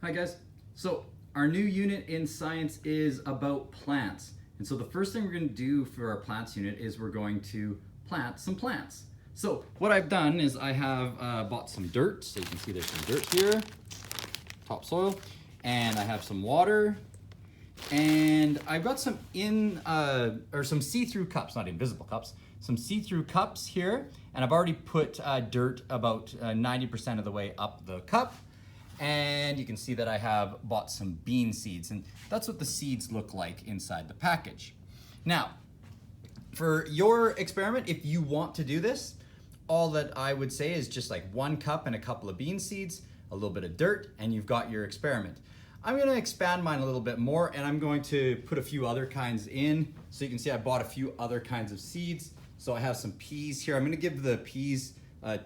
Hi guys. So our new unit in science is about plants. And so the first thing we're going to do for our plants unit is we're going to plant some plants. So what I've done is I have bought some dirt. So you can see there's some dirt here, topsoil, and I have some water, and I've got some some see-through cups, not invisible cups, some see-through cups here, and I've already put dirt about 90% of the way up the cup. And you can see that I have bought some bean seeds, and that's what the seeds look like inside the package. Now, for your experiment, if you want to do this, all that I would say is just like 1 cup and a couple of bean seeds, a little bit of dirt, and you've got your experiment. I'm gonna expand mine a little bit more, and I'm going to put a few other kinds in. So you can see I bought a few other kinds of seeds. So I have some peas here. I'm gonna give the peas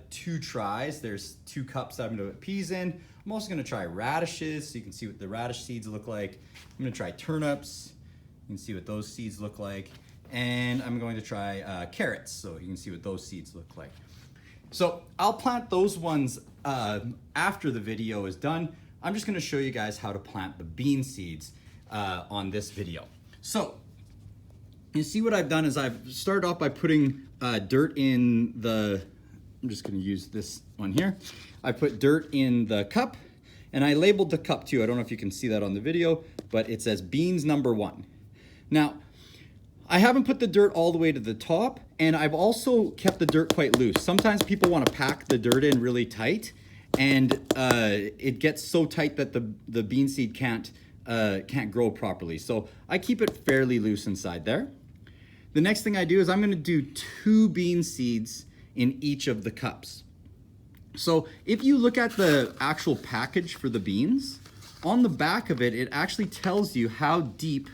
2 tries. There's 2 cups I'm gonna put peas in. I'm also gonna try radishes, so you can see what the radish seeds look like. I'm gonna try turnips. You can see what those seeds look like. And I'm going to try carrots, so you can see what those seeds look like. So I'll plant those ones after the video is done. I'm just gonna show you guys how to plant the bean seeds on this video. So you see what I've done is I've started off by putting dirt in I'm just gonna use this one here. I put dirt in the cup, and I labeled the cup too. I don't know if you can see that on the video, but it says beans number 1. Now, I haven't put the dirt all the way to the top, and I've also kept the dirt quite loose. Sometimes people wanna pack the dirt in really tight, and it gets so tight that the bean seed can't grow properly. So I keep it fairly loose inside there. The next thing I do is I'm gonna do 2 bean seeds in each of the cups. So if you look at the actual package for the beans, on the back of it, it actually tells you how deep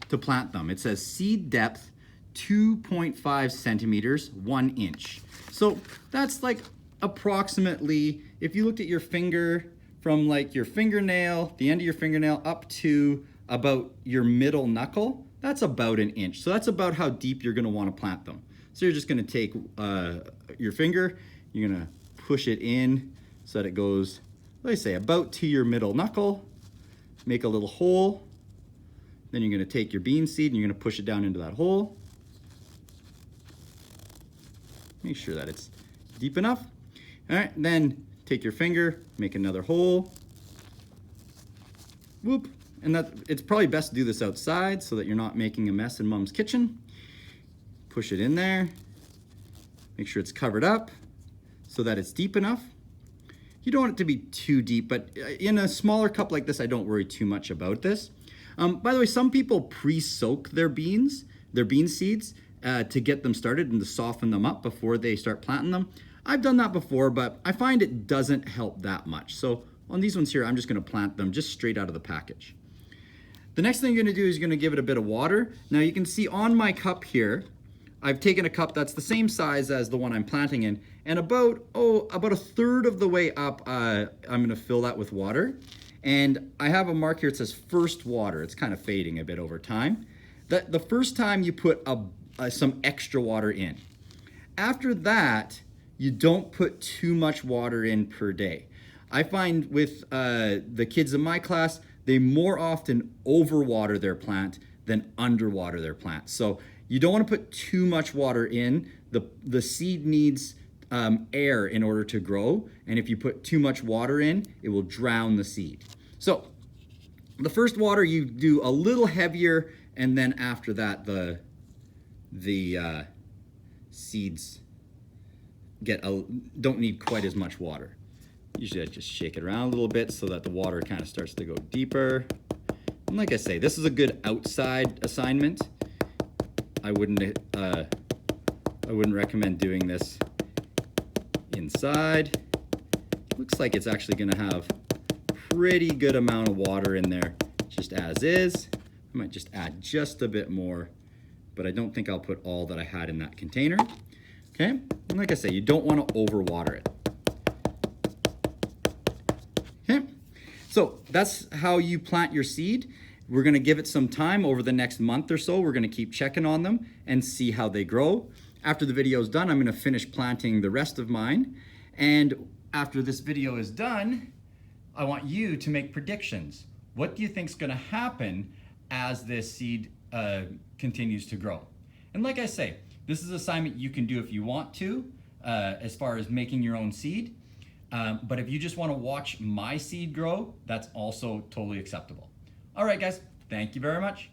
to plant them. It says seed depth 2.5 centimeters, 1 inch. So that's like approximately, if you looked at your finger from like your fingernail, the end of your fingernail up to about your middle knuckle, that's about 1 inch. So that's about how deep you're gonna wanna plant them. So you're just gonna take your finger, you're gonna push it in so that it goes, let's say about to your middle knuckle, make a little hole, then you're gonna take your bean seed and you're gonna push it down into that hole. Make sure that it's deep enough. All right, then take your finger, make another hole, whoop, and it's probably best to do this outside so that you're not making a mess in mom's kitchen. Push it in there, make sure it's covered up so that it's deep enough. You don't want it to be too deep, but in a smaller cup like this, I don't worry too much about this. By the way, some people pre-soak their bean seeds to get them started and to soften them up before they start planting them. I've done that before, but I find it doesn't help that much. So on these ones here, I'm just gonna plant them just straight out of the package. The next thing you're gonna do is you're gonna give it a bit of water. Now you can see on my cup here, I've taken a cup that's the same size as the one I'm planting in, and about 1/3 of the way up, I'm gonna fill that with water. And I have a mark here that says first water. It's kind of fading a bit over time. The first time you put some extra water in. After that, you don't put too much water in per day. I find with the kids in my class, they more often overwater their plant than underwater their plant. So you don't want to put too much water in. The seed needs air in order to grow, and if you put too much water in, it will drown the seed. So the first water you do a little heavier, and then after that the seeds don't need quite as much water. Usually I just shake it around a little bit so that the water kind of starts to go deeper. And like I say, this is a good outside assignment. I wouldn't recommend doing this inside. Looks like it's actually gonna have pretty good amount of water in there just as is. I might just add just a bit more, but I don't think I'll put all that I had in that container. Okay, and like I say, you don't wanna overwater it. Okay, so that's how you plant your seed. We're gonna give it some time over the next month or so. We're gonna keep checking on them and see how they grow. After the video is done, I'm gonna finish planting the rest of mine. And after this video is done, I want you to make predictions. What do you think is going to happen as this seed continues to grow? And like I say, this is an assignment you can do if you want to, as far as making your own seed. But if you just want to watch my seed grow, that's also totally acceptable. All right, guys, thank you very much.